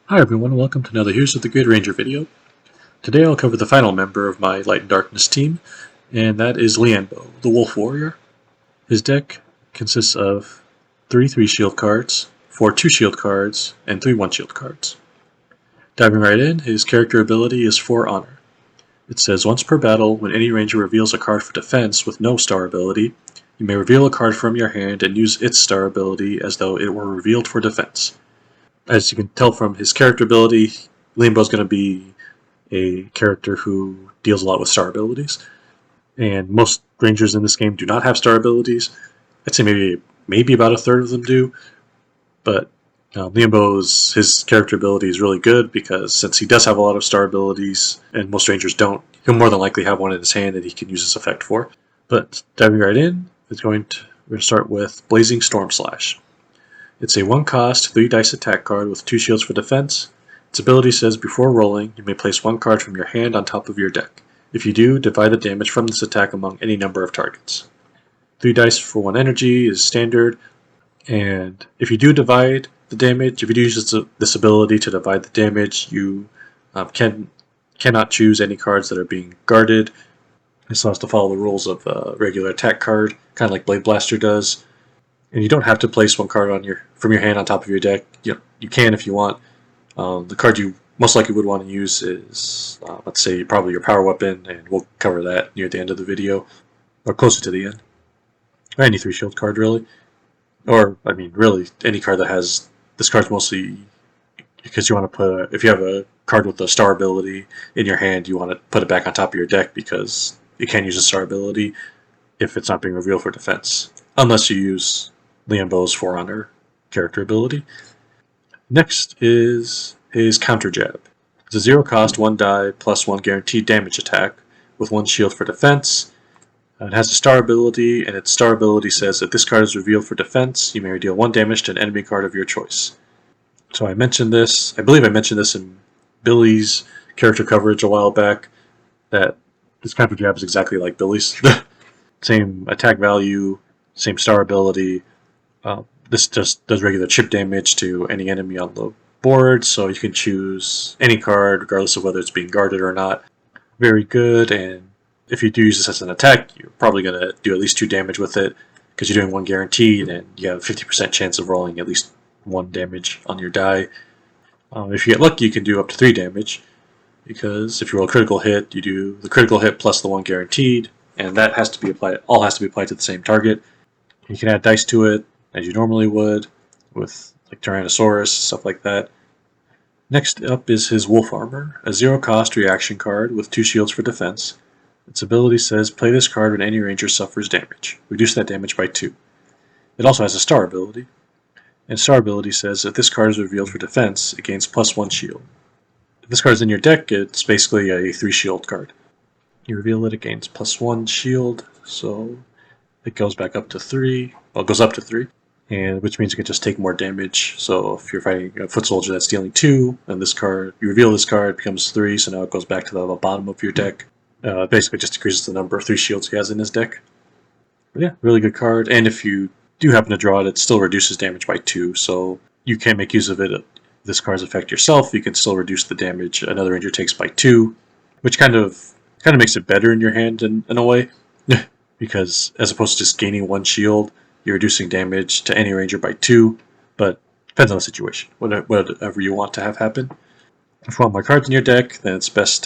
Hi everyone, welcome to another Heroes of the Great Ranger video. Today I'll cover the final member of my Light and Darkness team, and that is Leanbow, the Wolf Warrior. His deck consists of 3 3-shield cards, 4 2-shield cards, and 3 1-shield cards. Diving right in, his character ability is 4 Honor. It says once per battle, when any ranger reveals a card for defense with no star ability, you may reveal a card from your hand and use its star ability as though it were revealed for defense. As you can tell from his character ability, Leanbow's going to be a character who deals a lot with star abilities. And most rangers in this game do not have star abilities. I'd say maybe about a third of them do. But Leanbow's his character ability is really good because since he does have a lot of star abilities and most rangers don't, he'll more than likely have one in his hand that he can use this effect for. But diving right in, we're going to start with Blazing Storm Slash. It's a 1-cost, 3-dice attack card with 2 shields for defense. Its ability says before rolling, you may place 1 card from your hand on top of your deck. If you do, divide the damage from this attack among any number of targets. 3 dice for 1 energy is standard, and if you do divide the damage, if you do use this ability to divide the damage, you cannot choose any cards that are being guarded. This has to follow the rules of a regular attack card, kind of like Blade Blaster does. And you don't have to place 1 card from your hand on top of your deck. You can if you want. The card you most likely would want to use is, let's say, probably your power weapon, and we'll cover that near the end of the video, or closer to the end. Or any 3-shield card, really. Or, I mean, really, any card that has... This card's mostly because you want to put... If you have a card with a star ability in your hand, you want to put it back on top of your deck because you can't use a star ability if it's not being revealed for defense. Unless you use Leanbow's 4 Honor character ability. Next is his Counter Jab. It's a 0-cost, 1 die, plus 1 guaranteed damage attack with 1 shield for defense. It has a star ability, and its star ability says that this card is revealed for defense. You may deal 1 damage to an enemy card of your choice. So I mentioned this, I believe I mentioned this in Billy's character coverage a while back, that this Counter Jab is exactly like Billy's. Same attack value, same star ability. This just does regular chip damage to any enemy on the board, so you can choose any card regardless of whether it's being guarded or not. Very good, and if you do use this as an attack, you're probably going to do at least 2 damage with it because you're doing 1 guaranteed, and you have a 50% chance of rolling at least 1 damage on your die. If you get lucky, you can do up to 3 damage because if you roll a critical hit, you do the critical hit plus the 1 guaranteed, and that has to be applied. All has to be applied to the same target. You can add dice to it as you normally would with like Tyrannosaurus, stuff like that. Next up is his Wolf Armor, a 0-cost reaction card with 2 shields for defense. Its ability says play this card when any ranger suffers damage. Reduce that damage by 2. It also has a star ability, and star ability says if this card is revealed for defense, it gains plus 1 shield. If this card is in your deck, it's basically a 3-shield card. You reveal it, it gains plus 1 shield, so it goes back up to 3. Well, it goes up to 3. And which means you can just take more damage. So if you're fighting a foot soldier that's dealing 2, and this card, you reveal this card, it becomes 3, so now it goes back to the bottom of your deck. Basically just decreases the number of 3 shields he has in his deck. But yeah, really good card. And if you do happen to draw it, it still reduces damage by 2, so you can't make use of it. This card's effect yourself, you can still reduce the damage another ranger takes by 2, which kind of makes it better in your hand in a way, because as opposed to just gaining 1 shield, you're reducing damage to any ranger by 2, but depends on the situation, whatever you want to have happen. If you want more cards in your deck, then it's best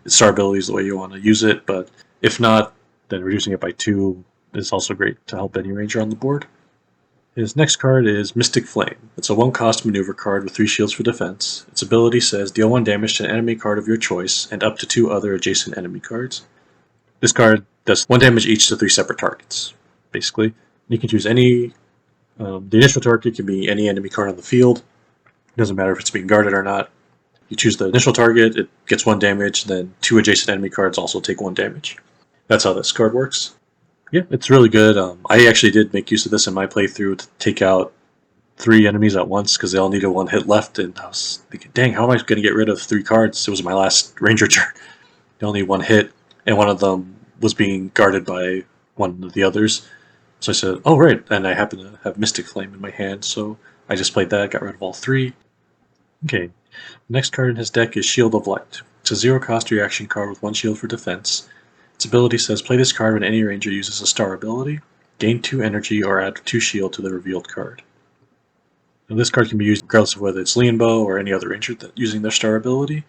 star ability is the way you want to use it, but if not, then reducing it by 2 is also great to help any ranger on the board. His next card is Mystic Flame. It's a 1-cost maneuver card with 3 shields for defense. Its ability says deal 1 damage to an enemy card of your choice and up to 2 other adjacent enemy cards. This card does 1 damage each to 3 separate targets, basically. You can choose any, the initial target can be any enemy card on the field. It doesn't matter if it's being guarded or not. You choose the initial target, it gets 1 damage, then 2 adjacent enemy cards also take 1 damage. That's how this card works. Yeah, it's really good. I actually did make use of this in my playthrough to take out 3 enemies at once because they all needed 1 hit left, and I was thinking, dang, how am I going to get rid of 3 cards? It was my last ranger turn. They only need 1 hit, and one of them was being guarded by one of the others. So I said, oh right, and I happen to have Mystic Flame in my hand, so I just played that, got rid of all 3. Okay, the next card in his deck is Shield of Light. It's a 0-cost reaction card with 1 shield for defense. Its ability says play this card when any ranger uses a star ability, gain 2 energy, or add 2 shield to the revealed card. Now, this card can be used regardless of whether it's Leanbow or any other ranger using their star ability.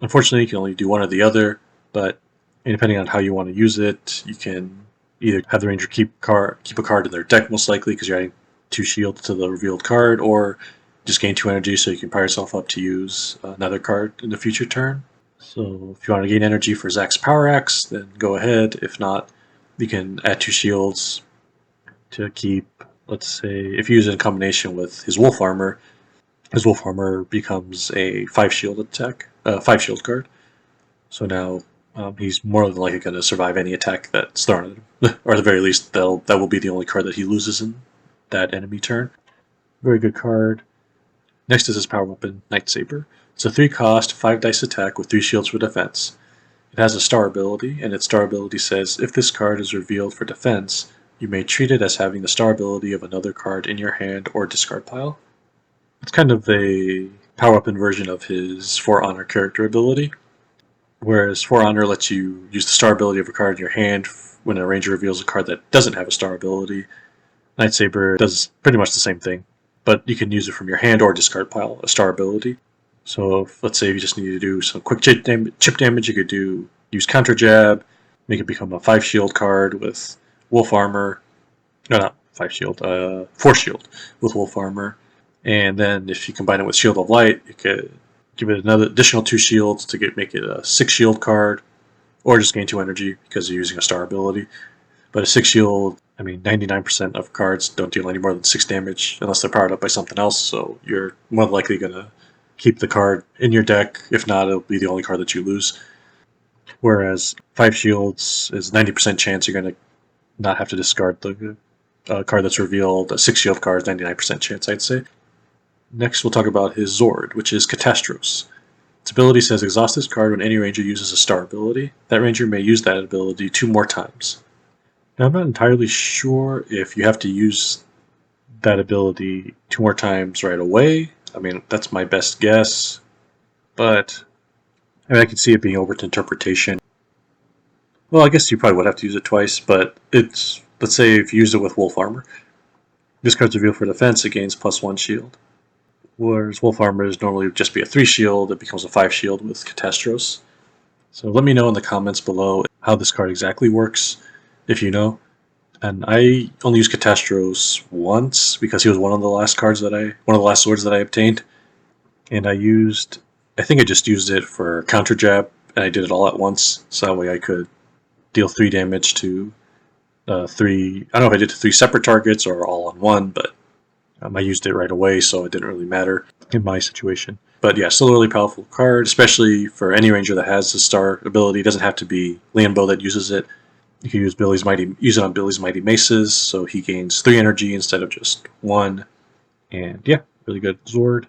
Unfortunately, you can only do one or the other, but depending on how you want to use it, you can either have the ranger keep a card in their deck, most likely, because you're adding 2 shields to the revealed card, or just gain 2 energy so you can power yourself up to use another card in the future turn. So if you want to gain energy for Zack's Power Axe, then go ahead. If not, you can add 2 shields to keep, let's say, if you use it in combination with his Wolf Armor becomes a 5 shield attack, 5 shield card. So now he's more than likely going to survive any attack that's thrown at him, or at the very least, that will be the only card that he loses in that enemy turn. Very good card. Next is his power weapon, Night Saber. It's a 3-cost, 5-dice attack with 3 shields for defense. It has a star ability, and its star ability says if this card is revealed for defense, you may treat it as having the star ability of another card in your hand or discard pile. It's kind of a power-up version of his For Honor character ability, whereas For Honor lets you use the star ability of a card in your hand when a ranger reveals a card that doesn't have a star ability. Night Saber does pretty much the same thing, but you can use it from your hand or discard pile, a star ability. So if, let's say if you just need to do some quick chip damage, you could use Counter Jab, make it become a 5 shield card with Wolf Armor. No, not 5 shield, 4 shield with Wolf Armor. And then if you combine it with Shield of Light, you could give it another additional 2 shields to make it a 6 shield card, or just gain 2 energy because you're using a star ability. But a 6 shield, 99% of cards don't deal any more than 6 damage unless they're powered up by something else, so you're more likely going to keep the card in your deck. If not, it'll be the only card that you lose. Whereas 5 shields is 90% chance you're going to not have to discard the card that's revealed. A 6 shield card is 99% chance, I'd say. Next, we'll talk about his Zord, which is Catastros. Its ability says exhaust this card when any ranger uses a star ability. That ranger may use that ability 2 more times. Now, I'm not entirely sure if you have to use that ability 2 more times right away. That's my best guess, but I can see it being open to interpretation. Well, I guess you probably would have to use it twice, but let's say if you use it with Wolf Armor. This card's revealed for defense, it gains +1 shield. Whereas Wolf Armor is normally just be a 3 shield, it becomes a 5 shield with Catastros. So let me know in the comments below how this card exactly works, if you know. And I only used Catastros once because he was one of the last swords that I obtained. And I think I just used it for Counter Jab, and I did it all at once, so that way I could deal 3 damage to 3. I don't know if I did to 3 separate targets or all on one, but I used it right away, so it didn't really matter in my situation. But yeah, still a really powerful card, especially for any ranger that has the star ability. It doesn't have to be Leanbow that uses it. You can use it on Billy's Mighty Maces, so he gains 3 energy instead of just 1. And yeah, really good Zord.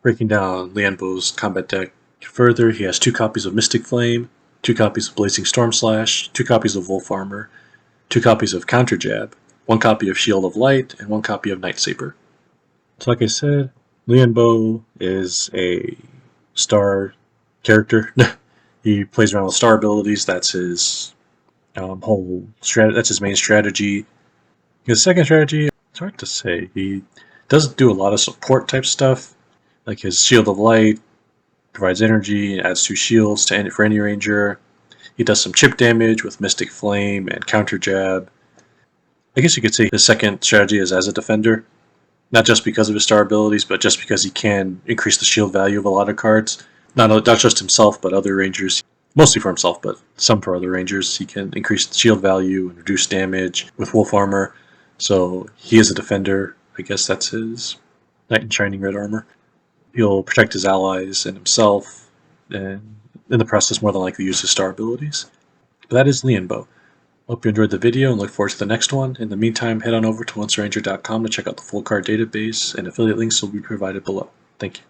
Breaking down Leanbow's combat deck further, he has 2 copies of Mystic Flame, 2 copies of Blazing Storm Slash, 2 copies of Wolf Armor, 2 copies of Counter Jab, 1 copy of Shield of Light, and 1 copy of Night Saber. So like I said, Leanbow is a star character. He plays around with star abilities. That's his that's his main strategy. His second strategy, it's hard to say. He does do a lot of support type stuff, like his Shield of Light provides energy and adds 2 shields for any ranger. He does some chip damage with Mystic Flame and Counter Jab. I guess you could say his second strategy is as a defender, not just because of his star abilities, but just because he can increase the shield value of a lot of cards. Not just himself, but other rangers. Mostly for himself, but some for other rangers. He can increase the shield value and reduce damage with Wolf Armor. So he is a defender. I guess that's his Knight in Shining Red Armor. He'll protect his allies and himself, and in the process more than likely use his star abilities. But that is Leanbow. Hope you enjoyed the video and look forward to the next one. In the meantime, head on over to OnceRanger.com to check out the full card database, and affiliate links will be provided below. Thank you.